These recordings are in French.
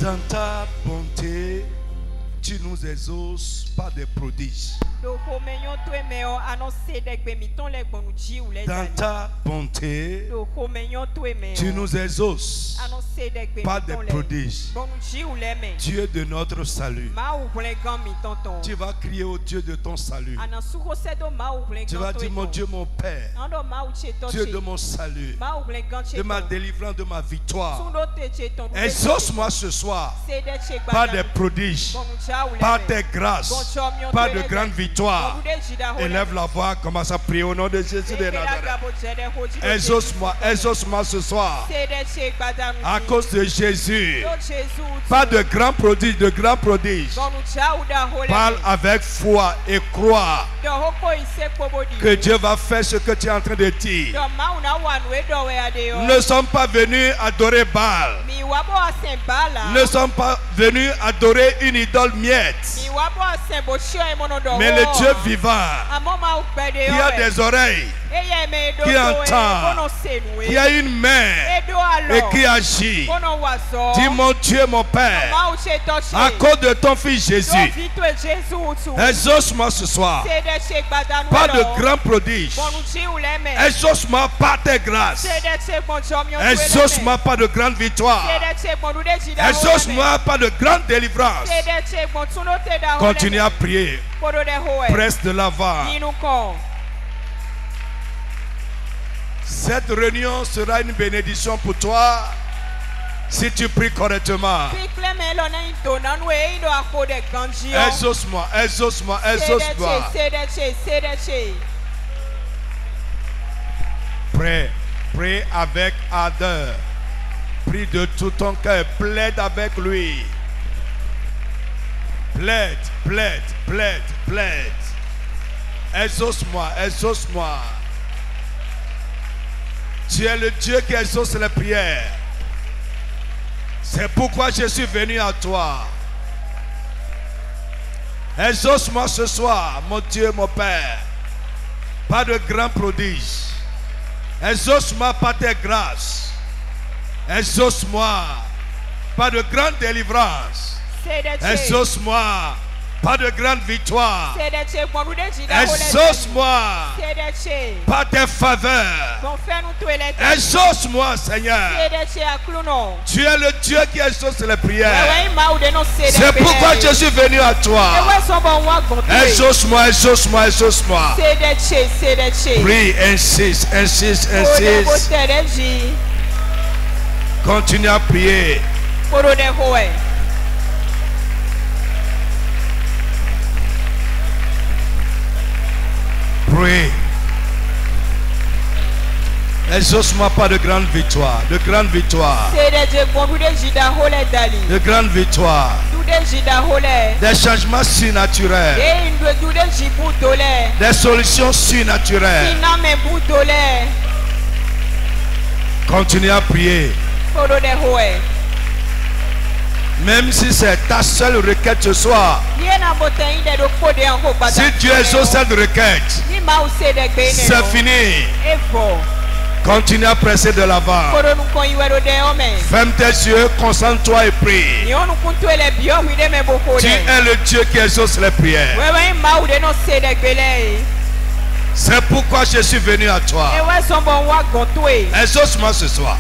Dans ta bonté, tu nous exauces par des prodiges. Dans ta bonté, tu nous exauces par des prodiges. Dieu de notre salut. Tu vas crier au Dieu de ton salut. Tu vas dire, mon Dieu, mon Père, Dieu de mon salut, de ma délivrance, de ma victoire. Exauce-moi ce soir par des prodiges, par tes grâces, par de grandes victoires. Élève la voix, commence à prier au nom de Jésus de Nazareth. Exauce-moi, exauce-moi ce soir. À cause de Jésus. Pas de grands prodiges, de grands prodiges. Parle avec foi et crois que Dieu va faire ce que tu es en train de dire. Nous ne sommes pas venus adorer Baal. Nous ne sommes pas venus adorer une idole miette. Mais le Dieu vivant, qui a des oreilles, qui entend, qui a une main et qui agit. Dis, mon Dieu, mon Père, à cause de ton Fils Jésus, exauce-moi ce soir par de grands prodiges. Exauce-moi par tes grâces. Exauce-moi par de grandes victoires. Exauce-moi par de grandes délivrances. Continue à prier. Presse de l'avant. Cette réunion sera une bénédiction pour toi si tu pries correctement. Exauce-moi, exauce-moi, exauce-moi. Prie avec ardeur. Prie de tout ton cœur. Plaide avec lui. Plaide, plaide, plaide, plaide. Exauce-moi, exauce-moi. Tu es le Dieu qui exauce les prières. C'est pourquoi je suis venu à toi. Exauce-moi ce soir, mon Dieu, mon Père. Pas de grands prodiges. Exauce-moi par tes grâces. Exauce-moi par de grandes délivrances. Exauce-moi par de grandes victoires. Exauce-moi par tes faveurs. Exauce-moi, Seigneur. Tu es le Dieu qui exauce les prières. C'est pourquoi je suis venu à toi. Exauce-moi, exauce-moi, exauce-moi. Prie, insiste, insiste, insiste. Continue à prier. Prie. Exauce-moi pas de grandes victoires. De grandes victoires. De grandes victoires. Des changements surnaturels. Des solutions surnaturelles. Continue à prier. Même si c'est ta seule requête ce soir. Si Dieu exauce cette requête, c'est fini. Continue à presser de l'avant. Ferme tes yeux, concentre-toi et prie. Tu es le Dieu qui exauce les prières. C'est pourquoi je suis venu à toi. Exauce-moi ce soir.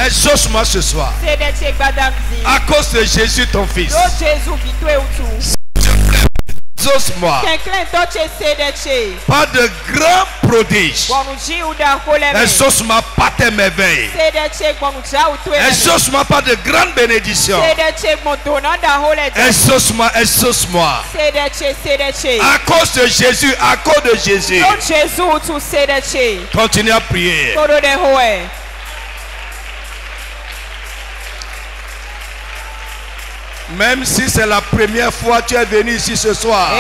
Exauce-moi ce soir. À cause de Jésus ton Fils. Exauce-moi. Pas de grands prodiges. Exauce-moi pas tes merveilles. Exauce-moi pas de grandes bénédictions. Exauce-moi, exauce-moi. À cause de Jésus, à cause de Jésus. Continue à prier. Même si c'est la première fois que tu es venu ici ce soir,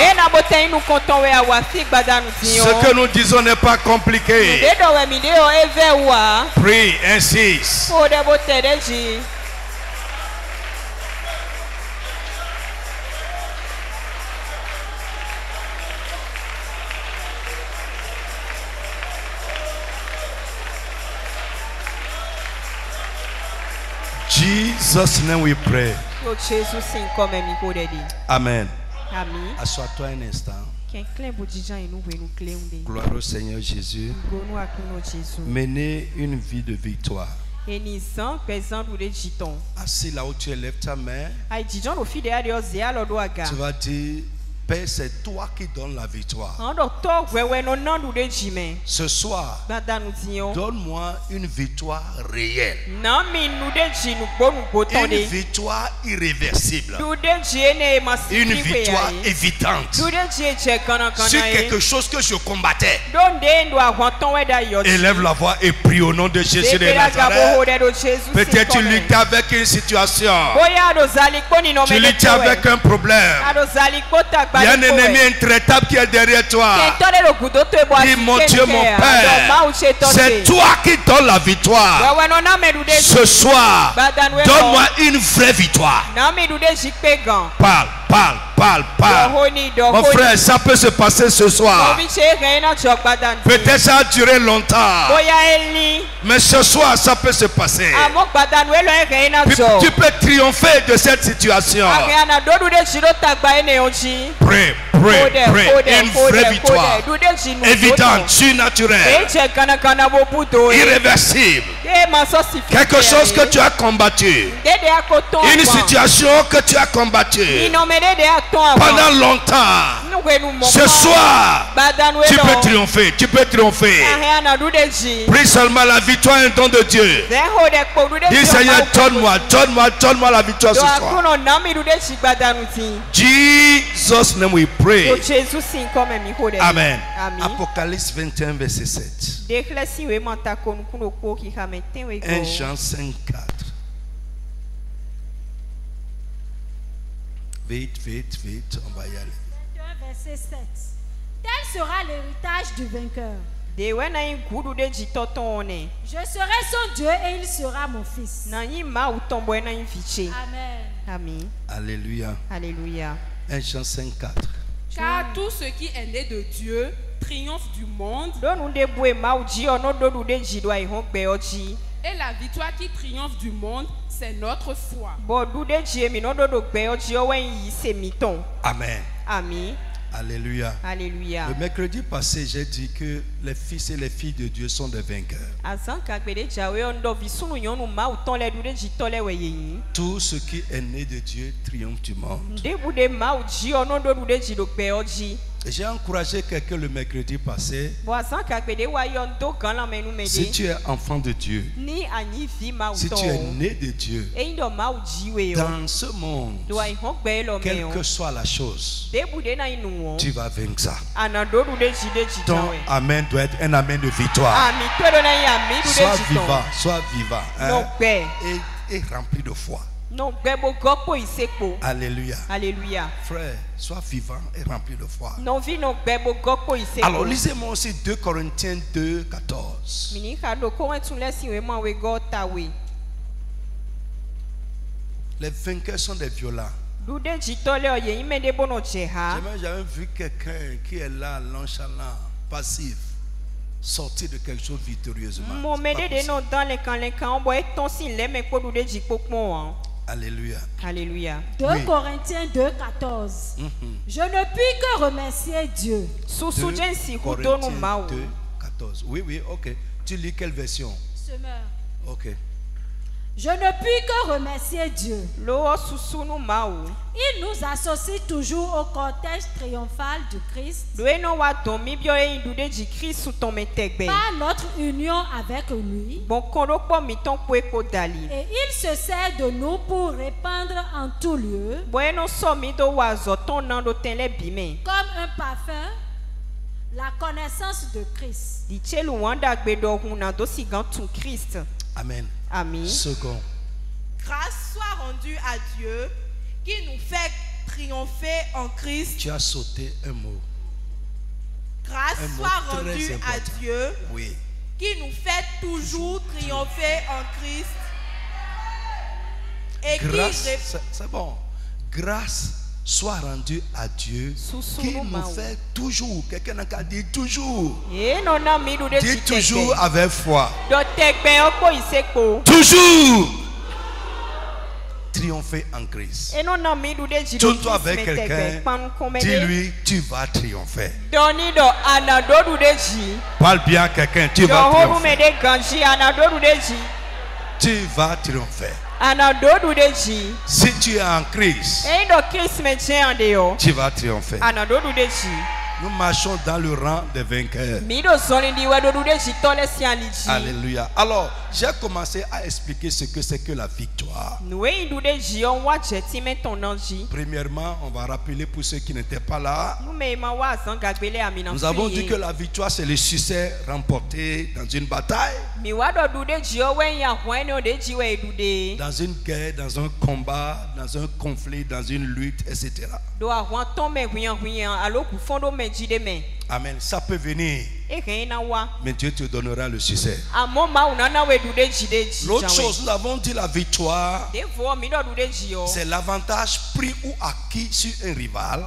ce que nous disons n'est pas compliqué. Prie, insiste. Jesus' name we pray. Amen. Assois-toi un instant. Gloire au Seigneur Jésus. Menez une vie de victoire. Assis là où tu es, lève ta main. Tu vas dire, Père, c'est toi qui donnes la victoire. Ce soir, donne-moi une victoire réelle. Une victoire irréversible. Une victoire évidente. Sur quelque chose que je combattais. Élève la voix et prie au nom de Jésus de Nazareth. Peut-être tu luttes avec une situation. Tu luttes avec un problème. Il y a un ennemi intraitable qui est derrière toi. Dis, mon Dieu, mon Père, c'est toi qui donnes la victoire. Ce soir, donne-moi une vraie victoire. Parle. Mon frère, ça peut se passer ce soir. Peut-être ça a duré longtemps. Mais ce soir, ça peut se passer. Tu peux triompher de cette situation. Prie. Une vraie victoire. Évidente, surnaturelle. Irréversible. Quelque chose que tu as combattu. Une situation que tu as combattue pendant longtemps. Ce soir, tu peux triompher. Prie seulement, la victoire est un don de Dieu. Dis, Seigneur, donne-moi la victoire ce soir. Jesus name we pray. Amen. Apocalypse 21 verset 7. 1 Jean 5:4. Vite, on va y aller. 21 verset 7. Tel sera l'héritage du vainqueur. Je serai son Dieu et il sera mon fils. Amen. Alléluia. 1 Jean 5:4. Car tout ce qui est né de Dieu triomphe du monde. Et la victoire qui triomphe du monde, c'est notre foi. Amen. Alléluia. Le mercredi passé, j'ai dit que les fils et les filles de Dieu sont des vainqueurs. Tout ce qui est né de Dieu triomphe du monde. Et j'ai encouragé quelqu'un le mercredi passé. Si tu es enfant de Dieu, si tu es né de Dieu, dans ce monde, quelle que soit la chose, tu vas vaincre ça. Ton amen doit être un amen de victoire. Sois vivant, hein, et rempli de foi. Alléluia. Frère, sois vivant et rempli de foi. Alors lisez-moi aussi 2 Corinthiens 2:14. Les vainqueurs sont des violents. J'ai jamais vu quelqu'un qui est là, nonchalant, passif, sortir de quelque chose victorieusement. Alléluia. 2 Corinthiens 2:14. Je ne puis que remercier Dieu. 2 Corinthiens 2:14. Oui, ok. Tu lis quelle version? Semeur. Ok. Je ne puis que remercier Dieu. Il nous associe toujours au cortège triomphal du Christ par notre union avec lui. Et il se sert de nous pour répandre en tout lieu, comme un parfum, la connaissance de Christ. Amen. Second. Grâce soit rendue à Dieu qui nous fait triompher en Christ. Tu as sauté un mot. Grâce soit rendue à Dieu qui nous fait toujours triompher en Christ. Et grâce, c'est bon. Grâce soit rendue à Dieu qui nous fait toujours. Quelqu'un n'a qu'à dire toujours. Dis toujours avec foi. Toujours. triompher en Christ. Tourne-toi avec quelqu'un, dis-lui, tu vas triompher. Parle bien à quelqu'un, tu vas triompher. Tu vas triompher. Si tu es en Christ, tu vas triompher. Nous marchons dans le rang des vainqueurs. Alléluia. Alors, j'ai commencé à expliquer ce que c'est que la victoire. Premièrement, on va rappeler pour ceux qui n'étaient pas là. Nous avons dit que la victoire, c'est le succès remporté dans une bataille, dans une guerre, dans un combat, dans un conflit, dans une lutte, etc. Amen. Ça peut venir, mais Dieu te donnera le succès. L'autre chose, nous avons dit la victoire, c'est l'avantage pris ou acquis sur un rival,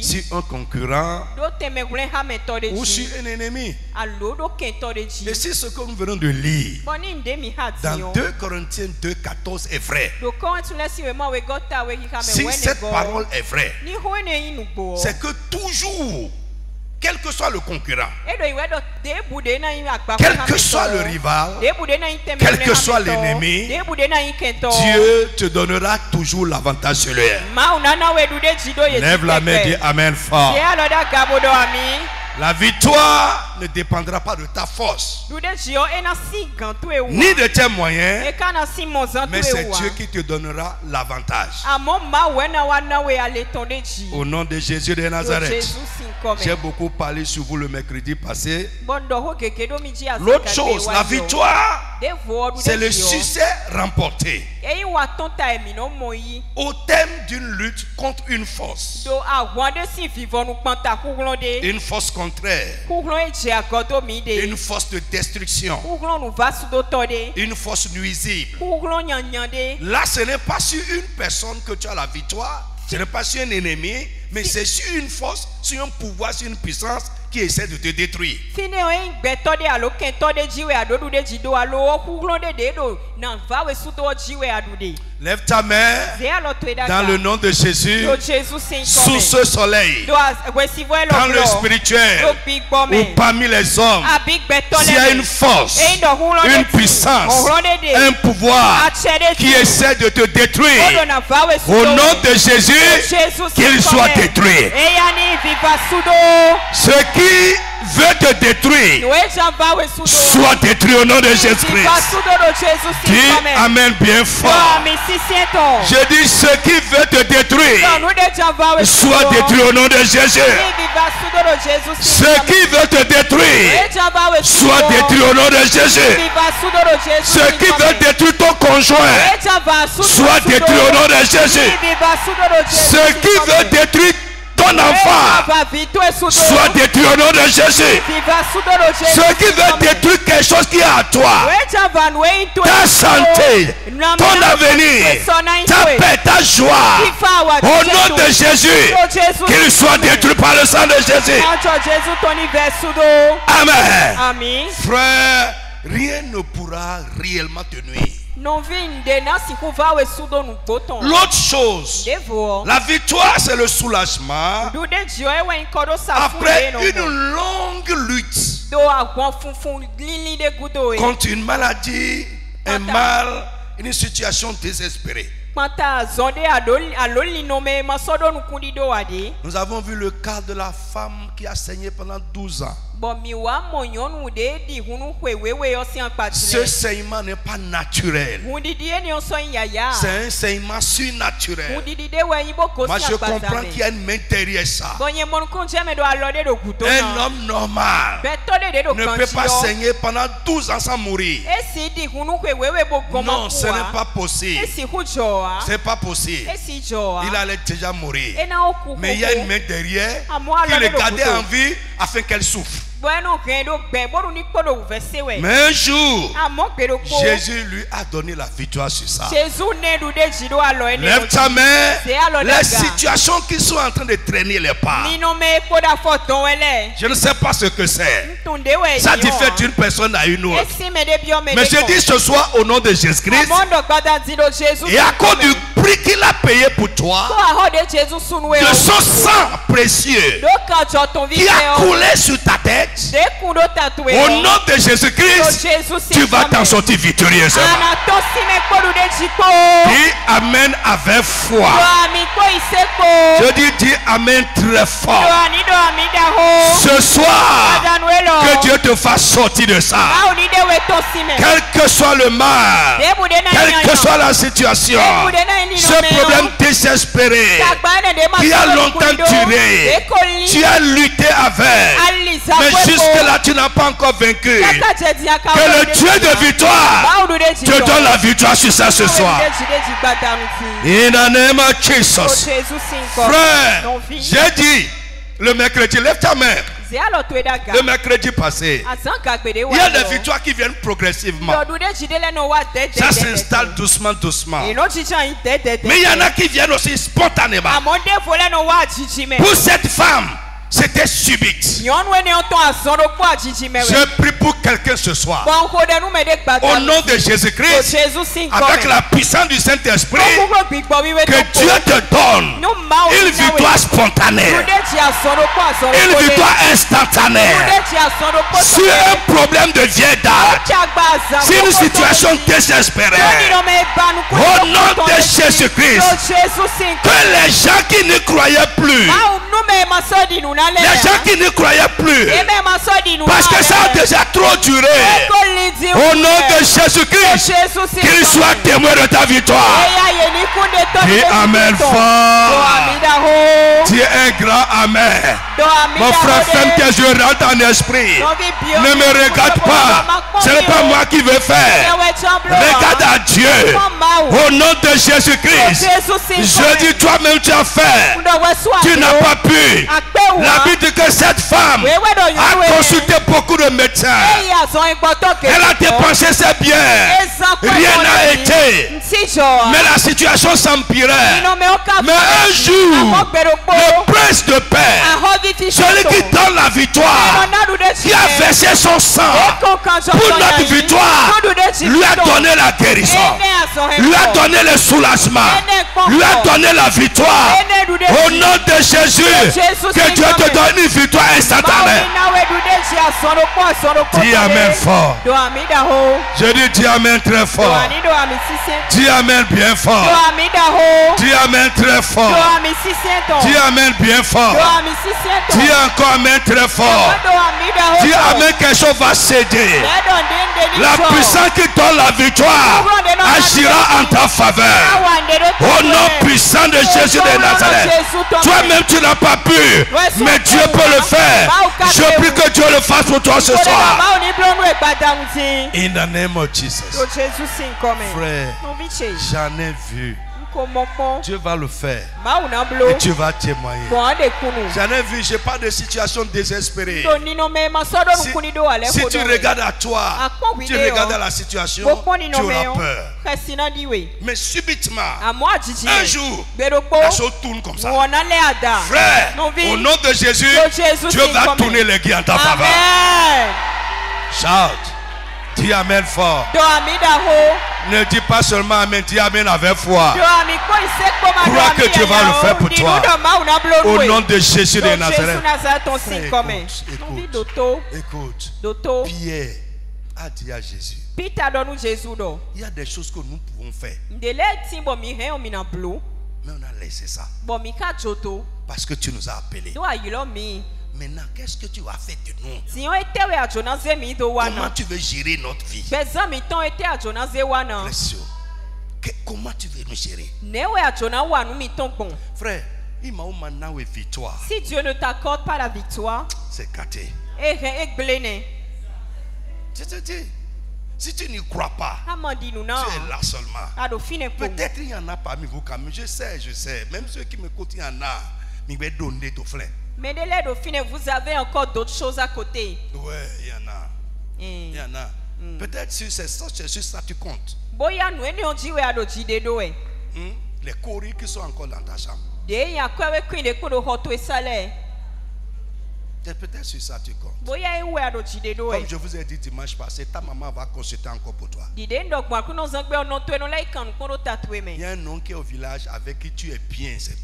sur un concurrent ou sur un ennemi. Et c'est ce que nous venons de lire dans 2 Corinthiens 2:14 est vrai. Si cette parole est vraie, c'est que toujours, quel que soit le concurrent, quel que soit le rival, quel que soit l'ennemi, Dieu te donnera toujours l'avantage sur lui. Lève la main et dis Amen fort. La victoire ne dépendra pas de ta force, ni de tes moyens, mais c'est Dieu qui te donnera l'avantage. Au nom de Jésus de Nazareth. J'ai beaucoup parlé sur vous le mercredi passé. L'autre chose, la victoire, c'est le succès remporté au thème d'une lutte contre une force. Une force contraire. Une force de destruction. Une force nuisible. Là, ce n'est pas sur une personne que tu as la victoire. Ce n'est pas sur un ennemi, mais c'est sur une force, sur un pouvoir, sur une puissance qui essaie de te détruire. Lève ta main dans le nom de Jésus sous ce soleil, dans le spirituel ou parmi les hommes. S'il y a une force, une puissance, un pouvoir qui essaie de te détruire, au nom de Jésus, qu'il soit détruit. Ce qui veut te détruire soit détruit au nom de Jésus-Christ. Dis Amen bien fort. Je dis ce qui veut te détruire soit détruit au nom de Jésus. Ce qui veut te détruire soit détruit au nom de Jésus. Ce qui veut détruire ton conjoint soit détruit au nom de Jésus. Ce qui veut détruire ton enfant soit détruit au nom de Jésus. Ce qui veut détruire quelque chose qui est à toi, ta santé, ton avenir, ta paix, ta joie, au nom de Jésus, qu'il soit détruit par le sang de Jésus. Amen. Frère, rien ne pourra réellement te nuire. L'autre chose, la victoire, c'est le soulagement après une longue lutte contre une maladie, un mal, une situation désespérée. Nous avons vu le cas de la femme qui a saigné pendant 12 ans. Ce saignement n'est pas naturel. C'est un saignement surnaturel. Moi je comprends qu'il y a une main derrière ça. Un homme normal ne peut pas saigner pendant 12 ans sans mourir. Non, ce n'est pas possible. C'est pas possible. Il allait déjà mourir. Mais il y a une main derrière qui le gardait en vie afin qu'elle souffre. Mais un jour, Jésus lui a donné la victoire sur ça. Lève ta main. Les situations qui sont en train de traîner les pas. Je ne sais pas ce que c'est. Ça diffère d'une personne à une autre. Mais je dis ce soir au nom de Jésus-Christ. Et à cause du prix qu'il a payé pour toi, de son sang précieux qui a coulé sur ta tête, au nom de Jésus-Christ, tu vas t'en sortir victorieusement. Dis Amen avec foi. Je dis Amen très fort. Ce soir, que Dieu te fasse sortir de ça. Quel que soit le mal, quelle que soit la situation, ce problème désespéré qui a longtemps duré, tu as lutté avec, mais jusque-là tu n'as pas encore vaincu. Que le Dieu de victoire te donne la victoire sur ça ce soir. In the name of Jesus. Frère, j'ai dit le mercredi, lève ta main. Le mercredi passé, il y a des victoires qui viennent progressivement. Ça s'installe doucement, doucement. Mais il y en a qui viennent aussi spontanément. Pour cette femme, c'était subite. Je prie pour quelqu'un ce soir. Au nom de Jésus-Christ, avec la puissance du Saint-Esprit, que Dieu te donne une victoire spontanée, une victoire instantanée sur un problème de vieille date, sur une situation désespérée. Au nom de Jésus-Christ, que les gens qui ne croyaient plus, les gens qui ne croyaient plus, parce que ça a déjà trop duré, au nom de Jésus-Christ, qu'il soit témoin de ta victoire. Dis Amen fort. Dis un grand Amen. Mon frère, femme que je rentre en esprit, ne me regarde pas. Ce n'est pas moi qui veux faire. Regarde à Dieu. Au nom de Jésus-Christ, je dis toi-même tu as fait. Tu n'as pas pu. La Bible dit que cette femme a consulté beaucoup de médecins. Elle a dépensé ses biens. Rien n'a été. Mais la situation s'empirait. Mais un jour, le prince de paix, celui qui donne la victoire, qui a versé son sang pour notre victoire, lui a donné la guérison, lui a donné le soulagement, lui a donné la victoire. Au nom de Jésus, que Dieu te donne une victoire instantanée. Dis Amen fort. Je dis Amen très fort. Dis Amen bien fort. Dis Amen très fort. Dis Amen bien fort. Dis encore Amen très fort. Dis Amen, quelque chose va céder. La puissance qui donne la victoire agira en ta faveur. Au nom puissant de Jésus de Nazareth. Toi-même tu n'as pas pu, mais Dieu peut le faire. Je prie que Dieu le fasse pour toi ce soir. In the name of Jesus. Frère, j'en ai vu. Dieu va le faire et tu vas témoigner. J'en ai vu, j'ai pas de situation désespérée. Si tu regardes à toi, tu regardes à la situation, tu auras peur. Mais subitement, un jour, la chose tourne comme ça. Frère, au nom de Jésus, Dieu va tourner les guerres en ta faveur. Shout. Dis Amen fort. Ne dis pas seulement Amen, dis Amen avec foi. Crois que Dieu va le faire pour toi. Au nom de Jésus de Nazareth. Écoute. Pierre a dit à Jésus, il y a des choses que nous pouvons faire, mais on a laissé ça parce que tu nous as appelés. Maintenant, qu'est-ce que tu vas faire de nous? Comment tu veux gérer notre vie? Comment tu veux nous gérer? Frère, victoire. Si Dieu ne t'accorde pas la victoire, c'est gâté. Je te dis, si tu n'y crois pas, tu es là seulement. Peut-être il y en a parmi vous quand même. Je sais. Même ceux qui m'écoutent, il y en a. Mais ils vont donner ton frère. Mais dès les dauphines, vous avez encore d'autres choses à côté. Oui, il y en a. Il y en a. Peut-être sur ça tu comptes. Les coris qui sont encore dans ta chambre. C'est peut-être sur ça tu comptes. Comme je vous ai dit dimanche passé, ta maman va consulter encore pour toi. Il y a un nom qui est au village avec qui tu es bien. C'est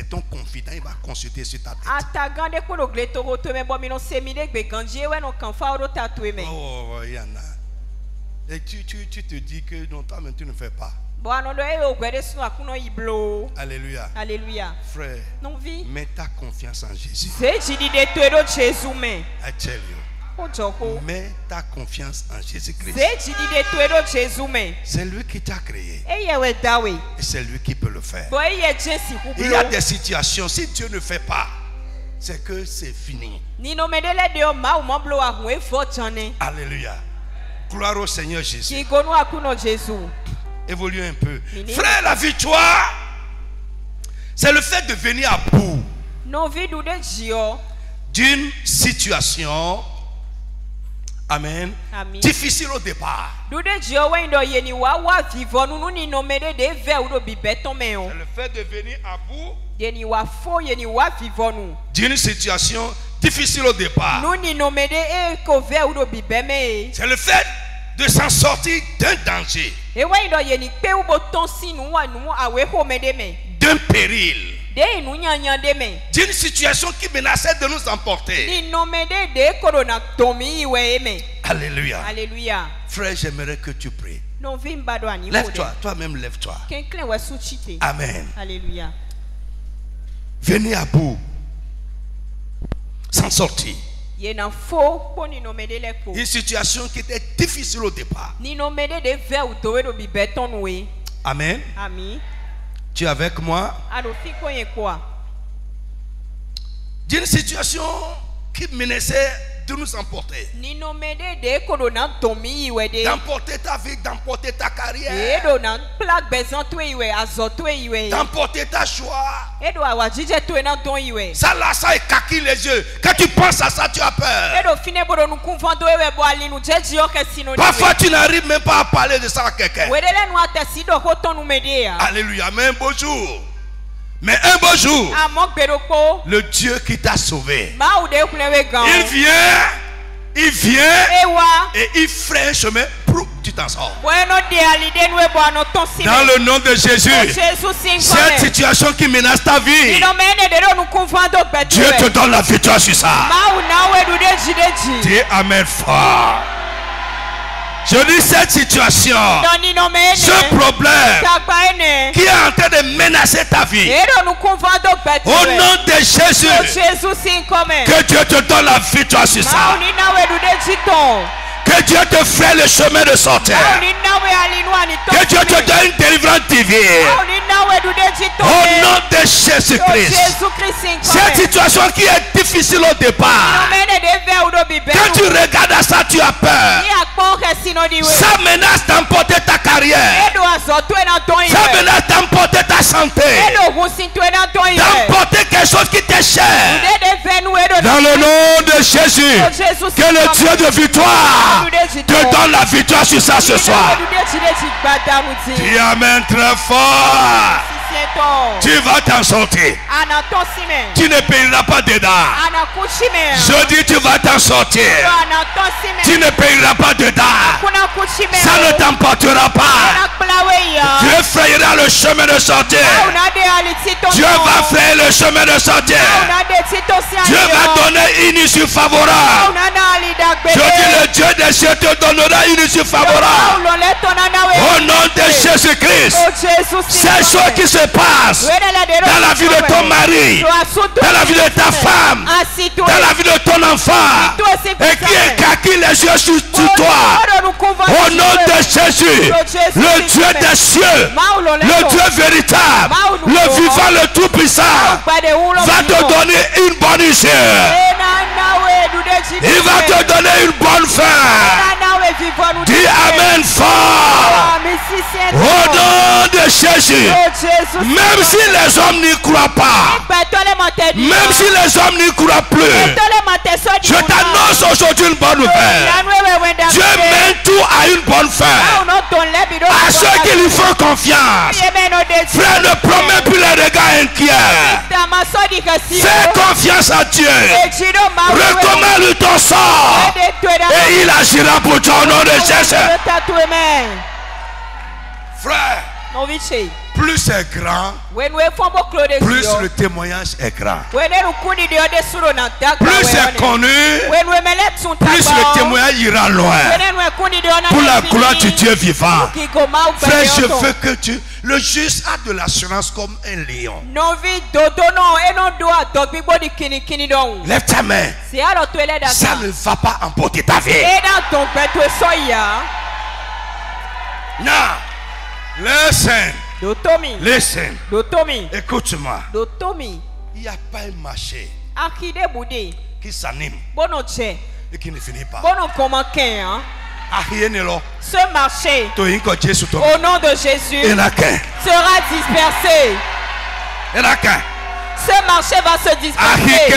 ton confident. Il va consulter sur ta tête. Oh, il y en a. Et tu te dis que non, toi-même tu ne fais pas. Alléluia. Alléluia. Frère, mets ta confiance en Jésus. I tell you. Mets ta confiance en Jésus-Christ. C'est lui qui t'a créé. Et c'est lui qui peut le faire. Il y a des situations, si Dieu ne fait pas, c'est que c'est fini. Alléluia. Gloire au Seigneur Jésus. Évoluez un peu. Frère, la victoire, c'est le fait de venir à bout d'une situation, amen, difficile au départ. C'est le fait de venir à bout d'une situation difficile au départ. C'est le fait de s'en sortir d'un danger, d'un péril, d'une situation qui menaçait de nous emporter. Alléluia. Alléluia. Frère, j'aimerais que tu pries. Lève-toi, toi-même lève-toi. Amen. Alléluia. Venez à bout, s'en sortir. Une situation qui était difficile au départ. Amen. Tu es avec moi? D'une situation qui menaçait de nous emporter. D'emporter ta vie, d'emporter ta carrière. D'emporter ta joie. Ça là, ça écaquille les yeux. Quand tu penses à ça, tu as peur. Parfois, tu n'arrives même pas à parler de ça à quelqu'un. Alléluia. Mais un beau jour. Mais un beau jour, le Dieu qui t'a sauvé, il vient et il ferait un chemin pour tu t'en sors. Dans le nom de Jésus, cette situation qui menace ta vie, Dieu te donne la victoire sur ça. Dis Amen fort. Je dis cette situation, ce problème qui est en train de menacer ta vie, au nom de Jésus, que Dieu te donne la victoire sur ça. Que Dieu te fait le chemin de sortir. Que Dieu te donne une délivrance divine. Au nom de Jésus-Christ. Cette situation qui est difficile au départ, quand tu regardes à ça, tu as peur. Ça menace d'emporter ta carrière. Ça menace d'emporter ta santé. D'emporter quelque chose qui t'est cher. Dans le nom de Jésus, que le Dieu de victoire te donne la victoire sur ça ce soir. Dis Amen très fort. Tu vas t'en sortir. Tu ne payeras pas dedans. Je dis tu vas t'en sortir. Tu ne payeras pas dedans. Ça ne t'emportera pas. Dieu frayera le chemin de sortir. Dieu va faire le chemin de sortir. Dieu va donner une issue favorable. Je dis le Dieu des cieux te donnera une issue favorable. Au nom de Jésus-Christ. Ces choses qui se passent dans la vie de ton mari, dans la vie de ta femme, dans la vie de ton enfant, et qui écaquille les yeux sur toi. Au nom de Jésus, le Dieu des cieux, le Dieu véritable, le vivant, le tout-puissant, va te donner une bonne issue. Il va te donner une bonne fin. Dis Amen fort. Au nom de Jésus. Même si les hommes n'y croient pas, même si les hommes n'y croient plus, je t'annonce aujourd'hui une bonne nouvelle. Dieu mène tout à une bonne fin. À ceux qui lui font confiance. Frère, ne promets plus les regards inquiets. Fais confiance à Dieu. Recommande-lui ton sort. Et il agira pour toi au nom de Jésus. Frère, plus c'est grand, plus le témoignage est grand. Plus c'est connu, plus le témoignage ira loin. Pour la gloire du Dieu vivant. Frère, je veux que tu... Le juste a de l'assurance comme un lion. Lève ta main. Ça ne va pas emporter ta vie. Non. Listen. Listen. Écoute-moi. Il n'y a pas un marché qui s'anime et qui ne finit pas. Ce marché, au nom de Jésus, sera dispersé. Ce marché va se disperser.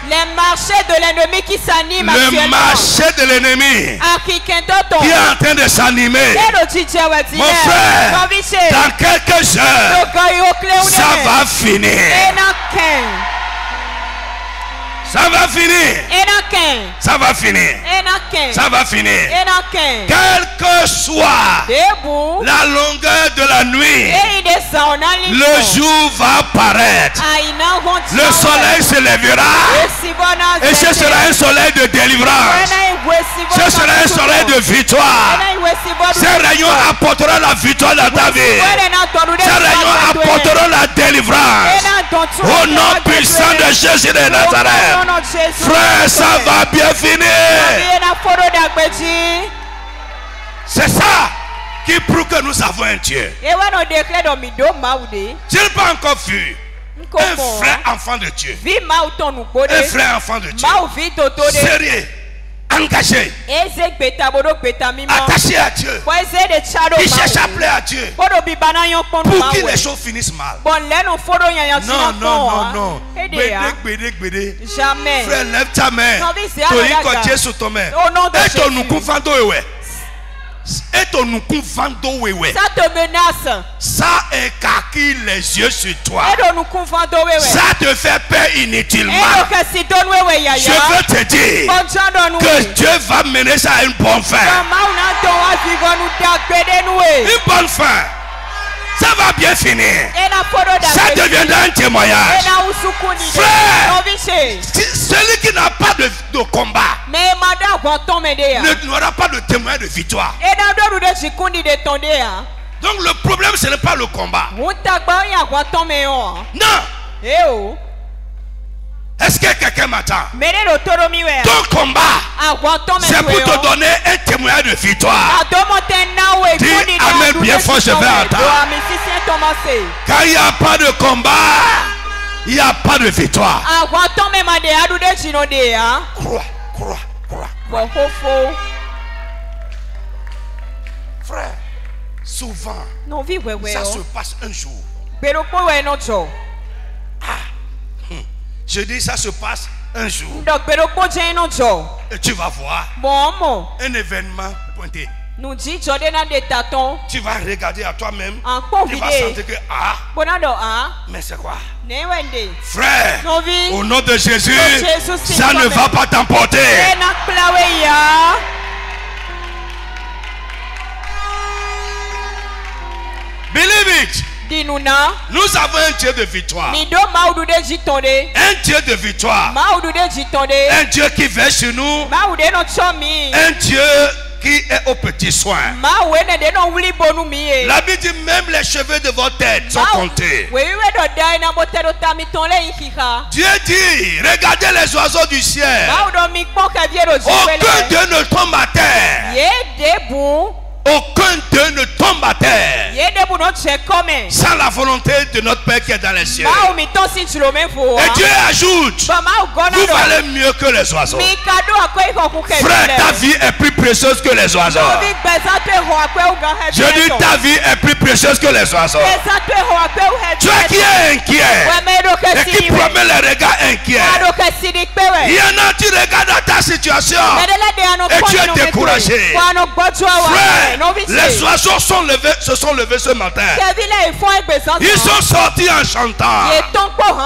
Les marchés de l'ennemi qui s'animent actuellement. Le marché de l'ennemi qui est en train de s'animer. Mon frère, dans quelques heures, ça va finir. Ça va finir. Ça va finir. Ça va finir. Quelle que soit la longueur de la nuit, le jour va apparaître. Le soleil se lèvera. Et ce sera un soleil de délivrance. Ce sera un soleil de victoire. Ce rayon apportera la victoire dans ta vie. Ce rayon apportera la délivrance. Au nom puissant de Jésus de Nazareth. Frère, ça va bien finir. C'est ça qui prouve que nous avons un Dieu. Je n'ai pas encore vu un frère enfant de Dieu. Un frère enfant de Dieu. Sérieux. Engagé, attaché à Dieu, il cherche à plaire à Dieu pour que les choses finissent mal. Non, non, non, non. Jamais. Frère, lève ta main. Et ton ça te menace. Ça écarquille les yeux sur toi. Ça te fait peur inutilement. Je veux te dire que Dieu va mener ça à une bonne fin. Une bonne fin. Ça va bien finir. Ça deviendra un témoignage. Frère, celui qui n'a pas de combat n'aura pas de témoin de victoire. Donc le problème, ce n'est pas le combat. Non. Est-ce que quelqu'un m'attend? Ton combat, c'est pour te donner un témoignage de victoire. Dis amen bien fort, je vais attendre. Quand il n'y a pas de combat, il n'y a pas de victoire. Crois. Frère, souvent, ça se passe un jour. Je dis ça se passe un jour. Et tu vas voir un événement pointé. Tu vas regarder à toi-même. Tu vas sentir que mais c'est quoi? Frère, au nom de Jésus, ça ne va pas t'emporter. Believe it. Nous avons un Dieu de victoire. Un Dieu de victoire. Un Dieu qui veille sur nous. Un Dieu qui est au petit soin. La Bible dit même les cheveux de votre tête sont comptés. Dieu dit, regardez les oiseaux du ciel. Aucun d'eux ne tombe à terre. Aucun d'eux ne tombe à terre sans la volonté de notre Père qui est dans les cieux. Et Dieu ajoute, vous valez mieux que les oiseaux. Frère, ta vie est plus précieuse que les oiseaux. Je dis, ta vie est plus précieuse que les oiseaux. Toi qui es inquiet et qui promet les regards inquiets, il y en a, tu regardes ta situation et tu es découragé. Frère, les oiseaux se sont levés ce matin. Ils sont sortis en chantant.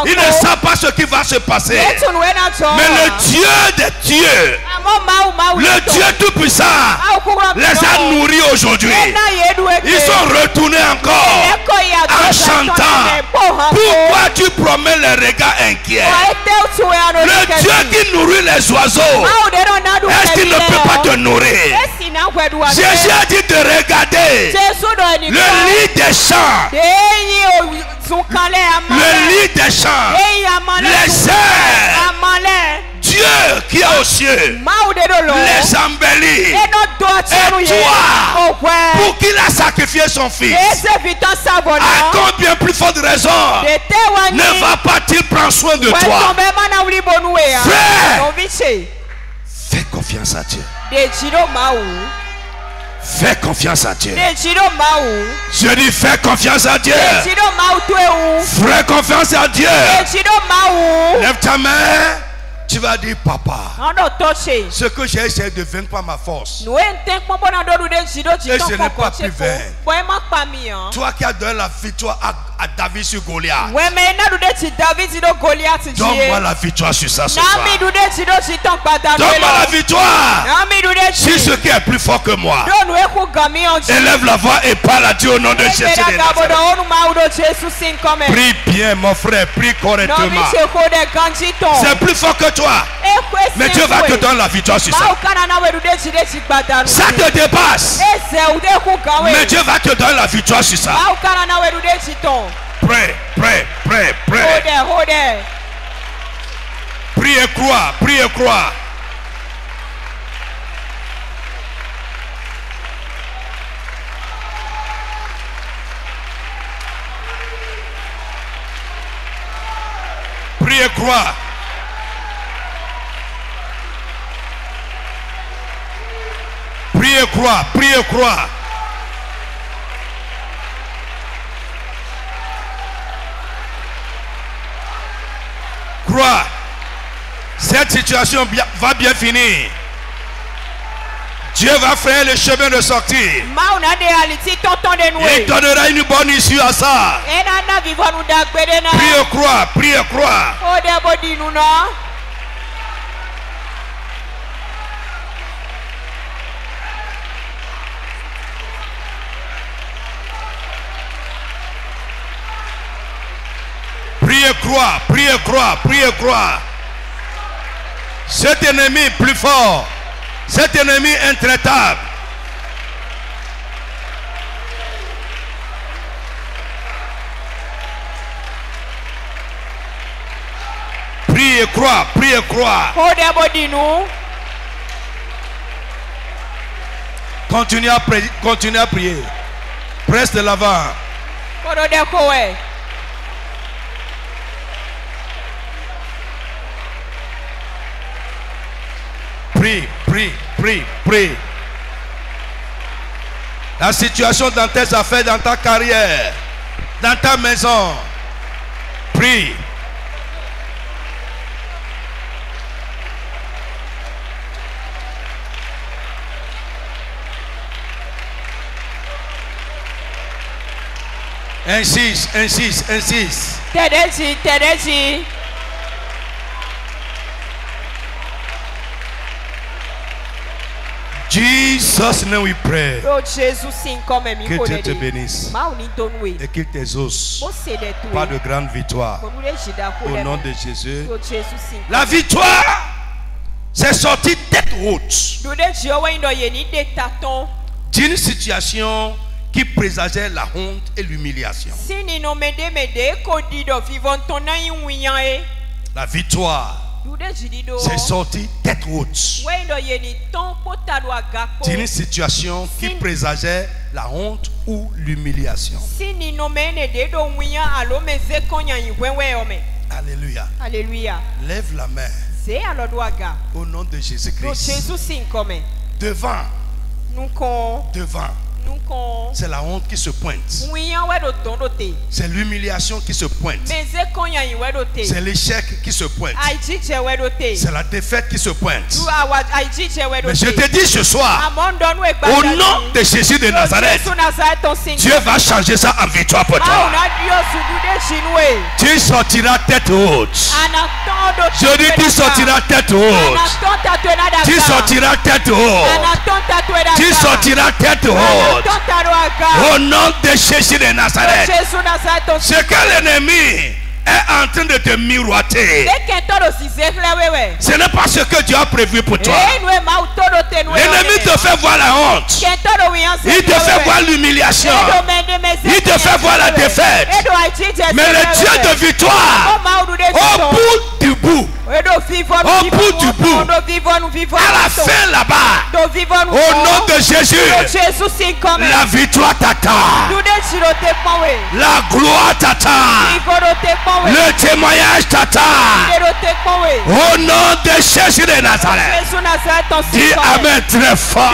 Ils ne savent pas ce qui va se passer. Mais le Dieu des dieux, le Dieu tout-puissant, les a nourris aujourd'hui. Ils sont retournés encore en chantant. Pourquoi tu promets les regards inquiets? Le Dieu qui nourrit les oiseaux, est-ce qu'il ne peut pas te nourrir? Jésus a dit de regarder le lit des champs. Le lit des champs, les airs, Dieu qui est aux cieux, les embellit. Et toi, pour qu'il a sacrifié son fils, à combien plus forte raison ne va pas-il prendre soin de toi? Frère, fais confiance à Dieu. Fais confiance à Dieu. Je dis fais confiance à Dieu. Fais confiance à Dieu. Lève ta main. Tu vas dire papa, ce que j'ai essayé de vaincre par ma force, et ce n'est pas plus vain. Toi qui as donné la victoire à David sur Goliath, donne-moi la victoire sur ça ce soir. Donne-moi la victoire sur ce qui est plus fort que moi. Élève la voix et parle à Dieu au nom de Jésus. Prie bien mon frère, prie correctement. C'est plus fort que toi, mais Dieu va te donner la victoire sur ça. Ça te dépasse, mais Dieu va te donner la victoire sur ça. Prie, prie, prie, prie. Prie et crois, prie et crois. Prie et crois. Prie et crois, prie et crois. Crois. Cette situation va bien finir. Dieu va faire le chemin de sortie. Il donnera une bonne issue à ça. Prie et crois, prie et crois. Priez, croix, priez, croix, priez, croix. Cet ennemi plus fort, cet ennemi intraitable. Priez, croix, priez, croix. Continuez à prier. Presse de l'avant. Prie, prie, prie, prie. La situation dans tes affaires, dans ta carrière, dans ta maison. Prie. Insiste, insiste, insiste. Jesus name we pray. Que Dieu te bénisse et qu'il t'exauce par de grandes victoires. Au nom de Jésus. La victoire, c'est sorti tête haute d'une situation qui présageait la honte et l'humiliation. La victoire c'est sorti tête haute. C'est une situation qui présageait la honte ou l'humiliation. Alléluia. Alléluia. Lève la main. Au nom de Jésus-Christ. Devant. Devant. C'est la honte qui se pointe. C'est l'humiliation qui se pointe. C'est l'échec qui se pointe. C'est la défaite qui se pointe. Mais je te dis ce soir, au nom de Jésus de Nazareth, Dieu va changer ça en victoire pour toi. Tu sortiras tête haute. Je dis tu sortiras tête haute. Tu sortiras tête haute. Tu sortiras tête haute. Au nom de Jésus de Nazareth, ce que l'ennemi est en train de te miroiter, ce n'est pas ce que Dieu a prévu pour toi. L'ennemi te fait voir la honte, il te fait voir l'humiliation, il te fait voir la défaite. Mais le Dieu de victoire, au bout du bout, au bout du bout, à la fin là-bas, au nom de Jésus, la victoire t'attend, la gloire t'attend, le témoignage t'attend. Au nom de Jésus de Nazareth, dis Amen très fort.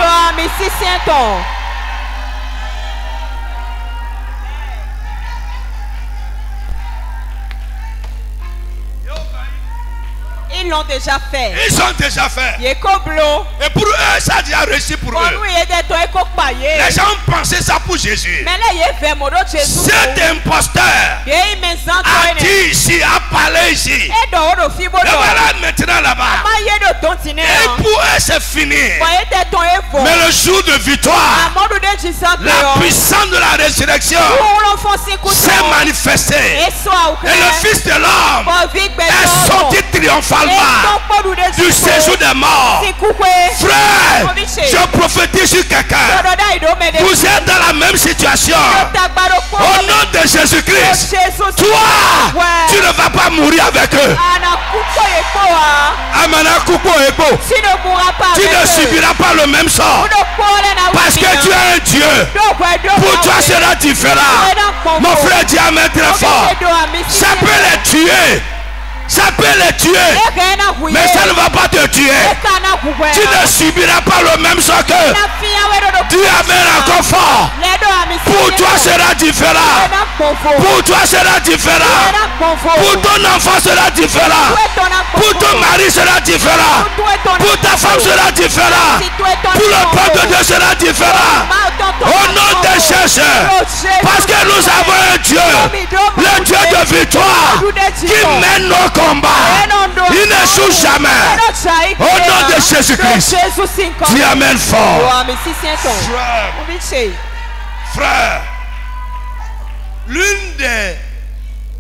Ils l'ont déjà fait. Ils ont déjà fait. Et pour eux, ça a déjà réussi pour eux. Les gens pensaient ça pour Jésus. Cet imposteur a dit ici, a parlé ici. Et voilà maintenant là-bas. Et pour eux, c'est fini. Mais le jour de victoire, la puissance de la résurrection s'est manifestée. Et le Fils de l'homme est sorti triomphalement du séjour des morts. Frère, je prophétise sur quelqu'un. Vous êtes dans la même situation. Au nom de Jésus-Christ, toi, tu ne vas pas mourir avec eux. Tu ne subiras pas le même sort. Parce que tu es un Dieu. Pour toi, sera différent. Mon frère dit Amen très fort. Ça peut les tuer. Ça peut les tuer, mais ça ne va pas te tuer. Tu ne subiras pas le même sort qu'eux. Dis Amen encore fort. Pour toi sera différent. Pour toi sera différent. Pour ton enfant sera différent. Pour ton mari sera différent. Pour ta femme sera différent. Pour le peuple de Dieu sera différent. Au nom de Jésus. Parce que nous avons un Dieu, le Dieu de victoire, qui mène nos combats. Il n'échoue jamais. Au nom de Jésus-Christ. Dis Amen fort. Frère, l'une des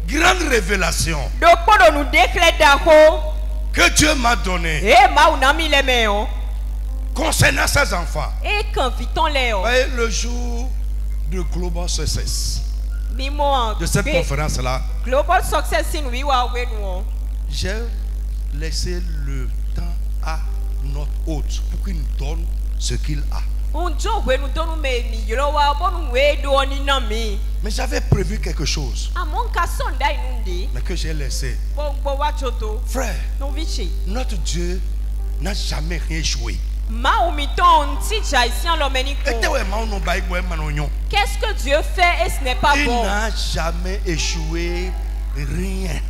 grandes révélations que Dieu m'a donné concernant ses enfants, voyez, le jour de Global Success, de cette conférence-là, j'ai laissé le temps à notre hôte pour qu'il nous donne ce qu'il a. Mais j'avais prévu quelque chose, mais que j'ai laissé. Frère, notre Dieu n'a jamais rien joué. Qu'est-ce que Dieu fait et ce n'est pas bon? Il n'a jamais échoué rien.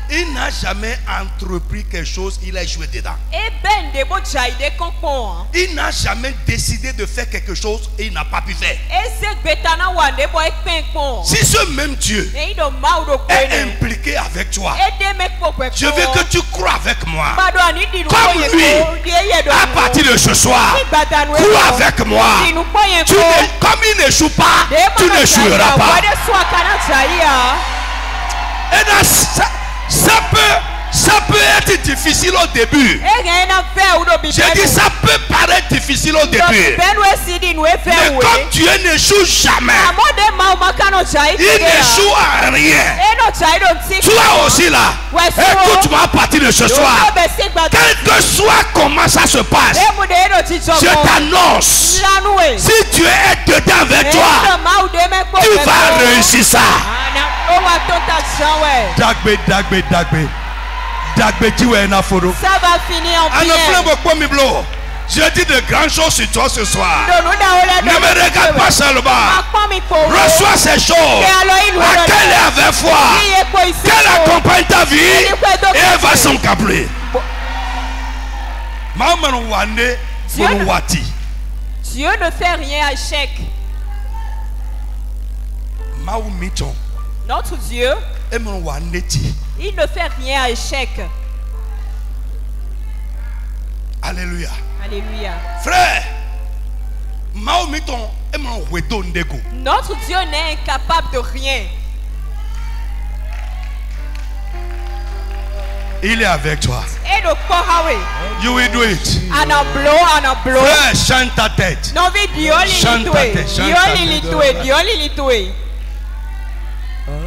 Il n'a jamais entrepris quelque chose, il a échoué dedans. Il n'a jamais décidé de faire quelque chose et il n'a pas pu faire. Si ce même Dieu est impliqué avec toi, je veux que tu crois avec moi. Comme lui, à partir de ce soir, crois avec moi. Comme il n'échoue pas, tu n'échoueras pas. Et ça peut Ça peut être difficile au début. J'ai dit ça peut paraître difficile au début. Mais comme Dieu n'échoue jamais, il n'échoue à rien. Toi aussi là, écoute-moi à partir de ce soir. Quel que soit comment ça se passe, je t'annonce, si Dieu est dedans avec toi, tu vas réussir ça. Dagbe. Ça va finir en prière. Je dis de grandes choses sur toi ce soir. Ne me regarde pas seulement. Reçois ces choses. À quelle est avec foi. Qu'elle accompagne ta vie. Et elle va s'encapler. Dieu ne fait rien à échec. Notre Dieu, il ne fait rien à échec. Alléluia. Alléluia. Frère, notre Dieu n'est incapable de rien. Il est avec toi. You will do it. Frère, chante ta tête. Chante ta tête.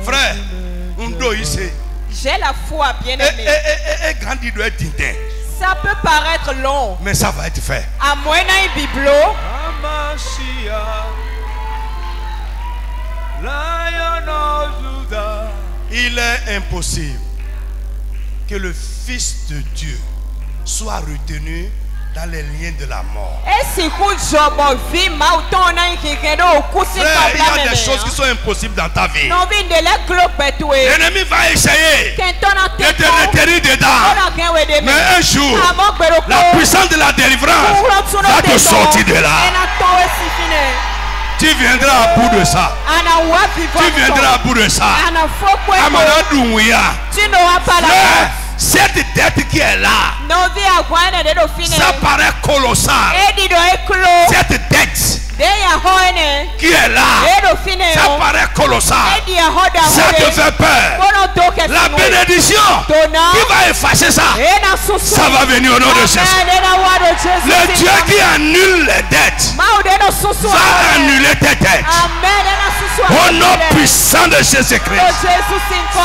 Frère, j'ai la foi, bien aimé. Ça peut paraître long, mais ça va être fait. À moins d'un biblo. Il est impossible que le Fils de Dieu soit retenu dans les liens de la mort. Frère, il y a des choses qui sont impossibles dans ta vie. L'ennemi va essayer de te retenir dedans. Mais un jour, la puissance de la délivrance va te sortir de là. Tu viendras à bout de ça. Tu viendras à bout de ça. Tu n'auras pas la cette dette qui est là, ça paraît colossal. Cette dette qui est là, ça paraît colossal. Ça te fait peur. La bénédiction qui va effacer ça, ça va venir au nom de Jésus. Le Dieu qui annule les dettes va annuler tes dettes. Au nom puissant de Jésus-Christ.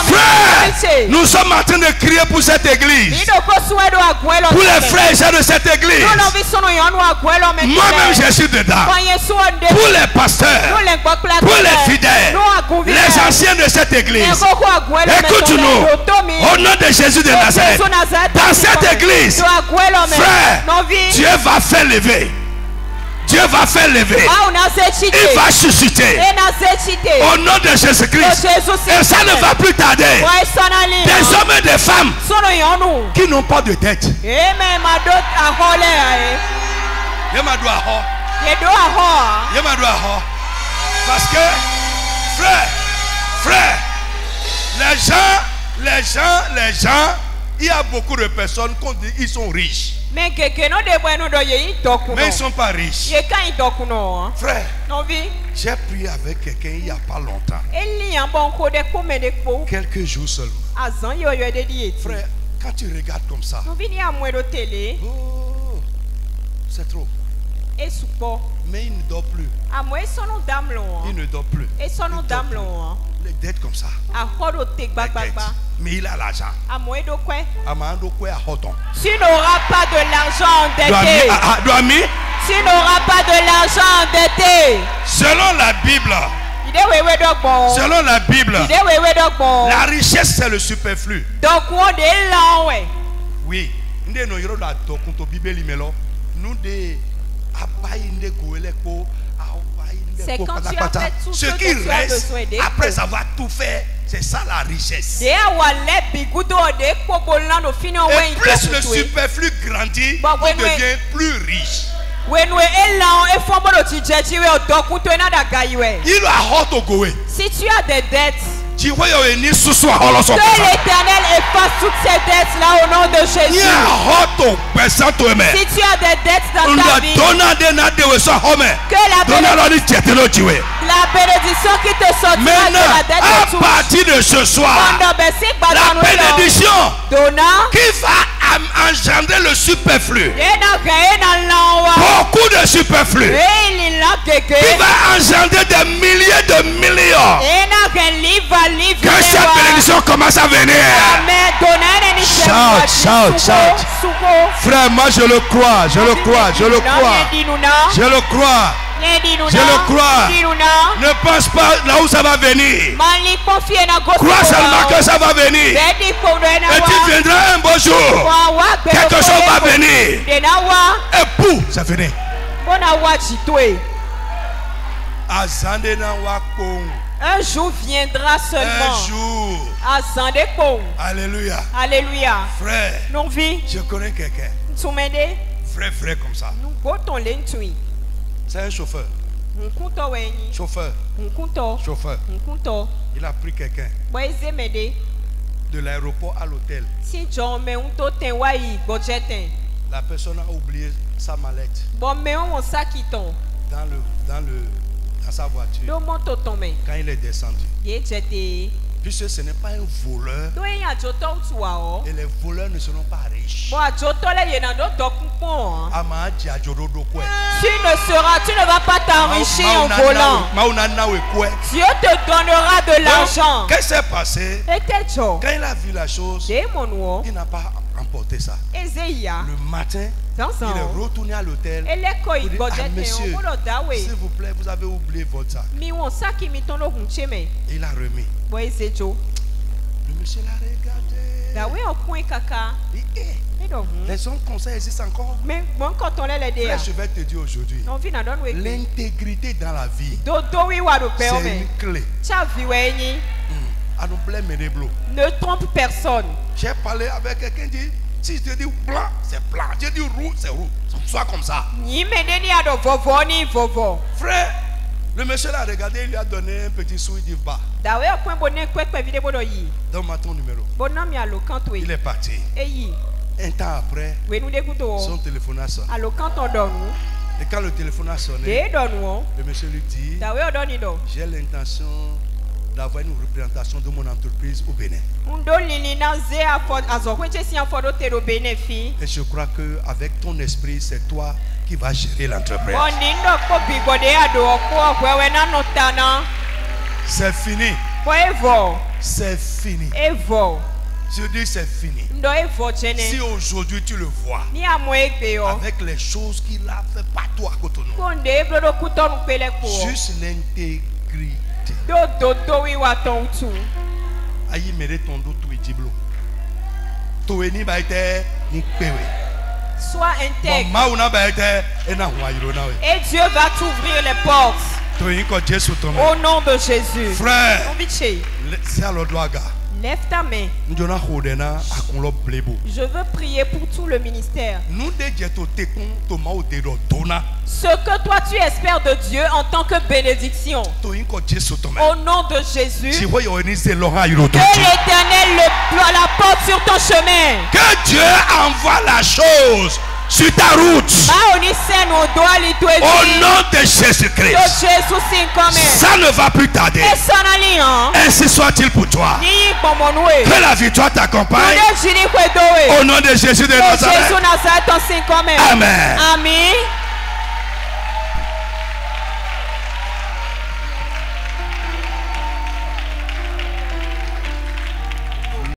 Frère, nous sommes en train de crier pour cette église. Pour les frères et sœurs de cette église. Moi-même je suis dedans. Pour les pasteurs, pour les fidèles, les anciens de cette église. Écoute-nous. Au nom de Jésus de Nazareth. Dans cette église, frère, Dieu va faire lever. Dieu va faire lever. Il va susciter. Au nom de Jésus-Christ. Et ça ne va plus tarder. Des hommes et des femmes qui n'ont pas de tête. Parce que, frère, les gens, il y a beaucoup de personnes qui disent qu'ils sont riches. Mais ils ne sont pas riches. Frère, j'ai prié avec quelqu'un il n'y a pas longtemps. Quelques jours seulement. Frère, quand tu regardes comme ça, oh, c'est trop. Mais il ne dort plus. Il ne dort plus. Les dettes comme ça. Mais il a l'argent. Tu n'auras pas de l'argent endetté. Tu n'auras pas de l'argent endetté. Selon la Bible, la richesse c'est le superflu. Oui. C'est quand tu as fait tout ce que tu as besoin. Après avoir tout fait, c'est ça la richesse. Et plus le superflu grandit, il devient plus riche. Si tu as des dettes, Que l'Éternel efface toutes ces dettes là au nom de Jésus. Si tu as des dettes dans ta vie, que la bénédiction qui te sortira de la dette à partir de ce soir, la bénédiction qui va engendrer le superflu, beaucoup de superflu, qui va engendrer des milliers de millions. Que cette bénédiction commence à venir. Shout. Frère, moi je le crois, je le crois. Ne pense pas là où ça va venir. Crois seulement que ça va venir. Et tu viendras un beau jour. Quelque chose va venir. Et pour, ça venait. Un jour viendra seulement. Un jour. Alléluia. Alléluia. Frère, non vie. Je connais quelqu'un. Frère comme ça. C'est un chauffeur. Chauffeur. Il a pris quelqu'un de l'aéroport à l'hôtel. La personne a oublié sa mallette dans sa voiture. Quand il est descendu, puisque ce n'est pas un voleur, et les voleurs ne seront pas riches. Tu ne vas pas t'enrichir en volant. Dieu te donnera de l'argent. Qu'est-ce qui s'est passé? Quand il a vu la chose, il n'a pas emporté ça. Le matin, il est retourné à l'hôtel. Monsieur, s'il vous plaît, vous avez oublié votre sac. Il a remis. Le monsieur l'a regardé. Les hommes comme ça existent encore. Frère, je vais te dire aujourd'hui, l'intégrité dans la vie, c'est une clé. Ne trompe personne. J'ai parlé avec quelqu'un qui dit, si je te dis blanc, c'est blanc. Je dis rouge, c'est rouge. Soit comme ça. Frère, le monsieur l'a regardé, il lui a donné un petit sou, il dit va. Donne-moi ton numéro. Il est parti. Un temps après, son téléphone a sonné. Et quand le téléphone a sonné, le monsieur lui dit, j'ai l'intention d'avoir une représentation de mon entreprise au Bénin. Et je crois qu'avec ton esprit, c'est toi qui vas gérer l'entreprise. C'est fini. C'est fini. Je dis c'est fini. Si aujourd'hui tu le vois, avec les choses qu'il a fait partout à Cotonou, juste l'intégrité. Aïe mérite ton dos tout est diblo. Toeni ba ite ni pewe. Sois intègre. Et Dieu va t'ouvrir les portes. Au nom de Jésus. Frère, lève ta main. Je veux prier pour tout le ministère. Ce que toi tu espères de Dieu en tant que bénédiction. Au nom de Jésus. Que l'Éternel la porte sur ton chemin. Que Dieu envoie la chose sur ta route. Au nom de Jésus-Christ. Ça ne va plus tarder. Ainsi soit-il pour toi. Que la victoire t'accompagne. Au nom de Jésus de Nazareth. Amen. Amen.